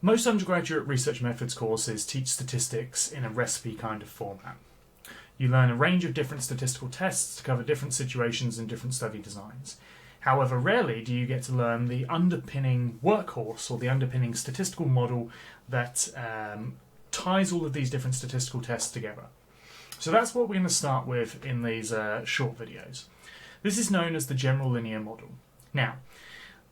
Most undergraduate research methods courses teach statistics in a recipe kind of format. You learn a range of different statistical tests to cover different situations and different study designs. However, rarely do you get to learn the underpinning workhorse or the underpinning statistical model that ties all of these different statistical tests together. So that's what we're going to start with in these short videos. This is known as the general linear model. Now,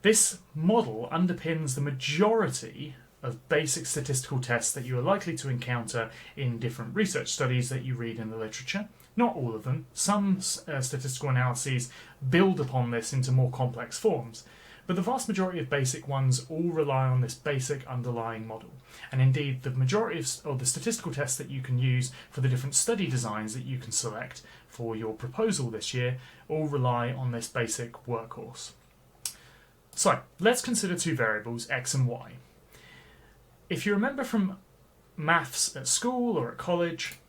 this model underpins the majority of basic statistical tests that you are likely to encounter in different research studies that you read in the literature. Not all of them. Some statistical analyses build upon this into more complex forms, but the vast majority of basic ones all rely on this basic underlying model. And indeed, the majority of the statistical tests that you can use for the different study designs that you can select for your proposal this year all rely on this basic workhorse. So, let's consider two variables, x and y. If you remember from maths at school or at college,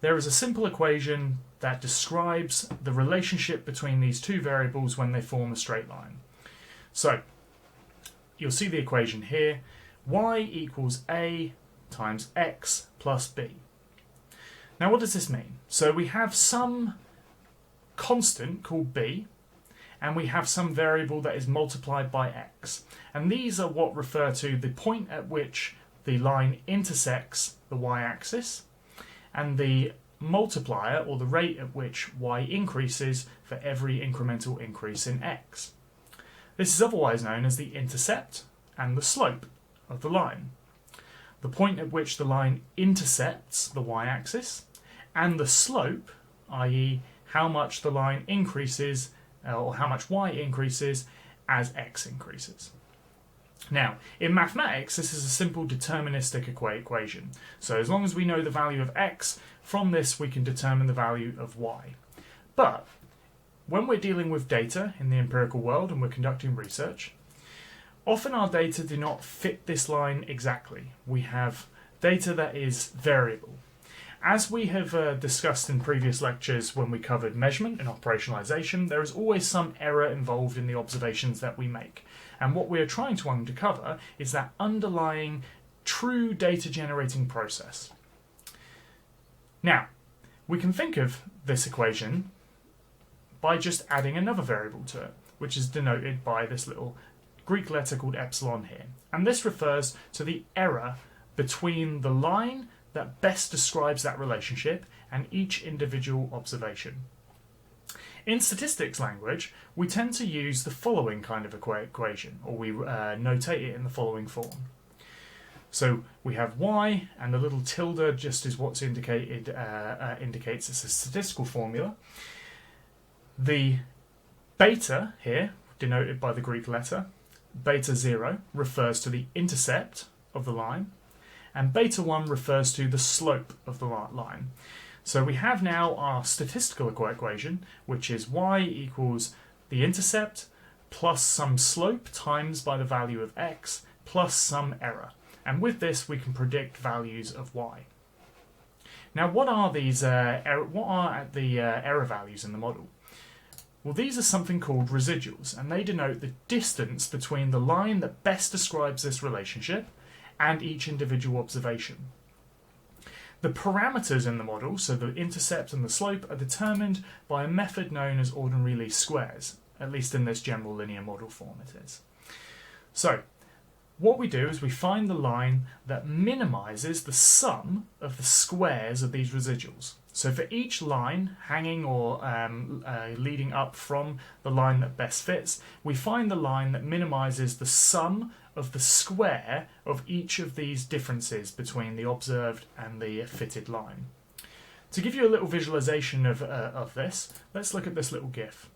there is a simple equation that describes the relationship between these two variables when they form a straight line. So, you'll see the equation here, y equals a times x plus b. Now what does this mean? So we have some constant called b, and we have some variable that is multiplied by x. And these are what refer to the point at which the line intersects the y-axis, and the multiplier, or the rate at which y increases for every incremental increase in x. This is otherwise known as the intercept and the slope of the line. The point at which the line intercepts the y-axis, and the slope, i.e. how much the line increases or how much y increases as x increases. Now, in mathematics, this is a simple deterministic equation. So as long as we know the value of x, from this we can determine the value of y. But when we're dealing with data in the empirical world and we're conducting research, often our data do not fit this line exactly. We have data that is variable. As we have discussed in previous lectures when we covered measurement and operationalization, there is always some error involved in the observations that we make. And what we are trying to uncover is that underlying true data generating process. Now, we can think of this equation by just adding another variable to it, which is denoted by this little Greek letter called epsilon here. And this refers to the error between the line that best describes that relationship and each individual observation. In statistics language, we tend to use the following kind of equation, or we notate it in the following form. So we have y, and the little tilde just is what's indicated, indicates it's a statistical formula. The beta here, denoted by the Greek letter, beta 0 refers to the intercept of the line, and beta 1 refers to the slope of the line. So we have now our statistical equation, which is y equals the intercept plus some slope times by the value of x plus some error. And with this we can predict values of y. Now what are these error values in the model? Well, these are something called residuals, and they denote the distance between the line that best describes this relationship and each individual observation. The parameters in the model, so the intercept and the slope, are determined by a method known as ordinary least squares, at least in this general linear model form it is. So, what we do is we find the line that minimises the sum of the squares of these residuals. So for each line hanging or leading up from the line that best fits, we find the line that minimises the sum of the square of each of these differences between the observed and the fitted line. To give you a little visualization of this, let's look at this little GIF.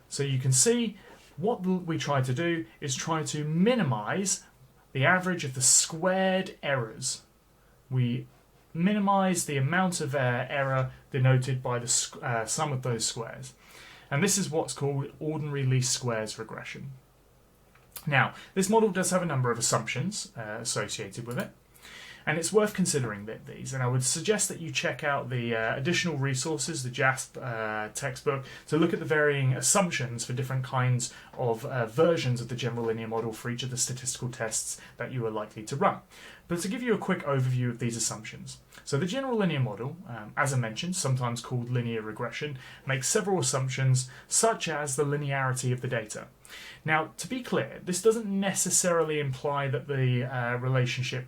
So you can see what we try to do is try to minimize the average of the squared errors. We minimize the amount of error denoted by the sum of those squares. And this is what's called ordinary least squares regression. Now, this model does have a number of assumptions associated with it. And it's worth considering these, and I would suggest that you check out the additional resources, the JASP textbook, to look at the varying assumptions for different kinds of versions of the general linear model for each of the statistical tests that you are likely to run. But to give you a quick overview of these assumptions. So the general linear model, as I mentioned, sometimes called linear regression, makes several assumptions such as the linearity of the data. Now, to be clear, this doesn't necessarily imply that the relationship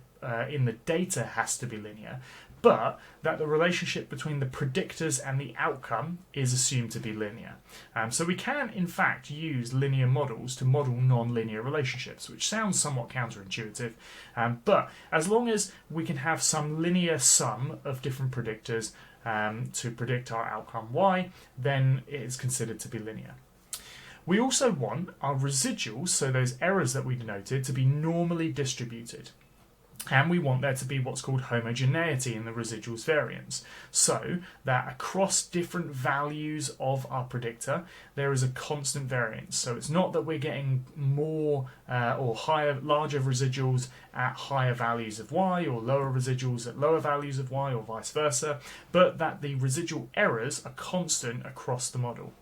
in the data has to be linear, but that the relationship between the predictors and the outcome is assumed to be linear. So we can, in fact, use linear models to model non-linear relationships, which sounds somewhat counterintuitive, but as long as we can have some linear sum of different predictors to predict our outcome y, then it is considered to be linear. We also want our residuals, so those errors that we denoted, to be normally distributed. And we want there to be what's called homogeneity in the residuals variance, so that across different values of our predictor there is a constant variance. So it's not that we're getting more or larger residuals at higher values of y, or lower residuals at lower values of y, or vice versa, but that the residual errors are constant across the model.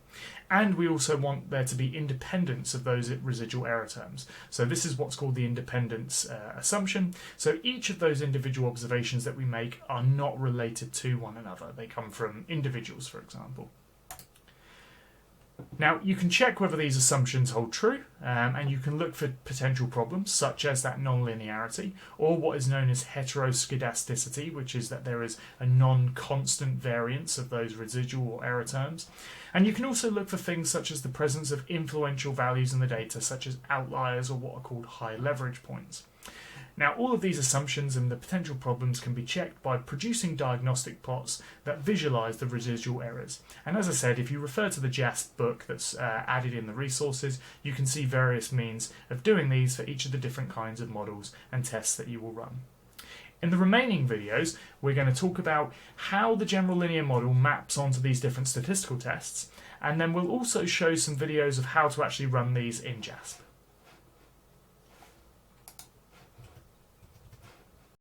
And we also want there to be independence of those residual error terms. So this is what's called the independence assumption. So each of those individual observations that we make are not related to one another. They come from individuals, for example. Now, you can check whether these assumptions hold true, and you can look for potential problems such as that non-linearity, or what is known as heteroskedasticity, which is that there is a non-constant variance of those residual or error terms. And you can also look for things such as the presence of influential values in the data, such as outliers or what are called high leverage points. Now, all of these assumptions and the potential problems can be checked by producing diagnostic plots that visualize the residual errors. And as I said, if you refer to the JASP book that's added in the resources, you can see various means of doing these for each of the different kinds of models and tests that you will run. In the remaining videos, we're going to talk about how the general linear model maps onto these different statistical tests, and then we'll also show some videos of how to actually run these in JASP.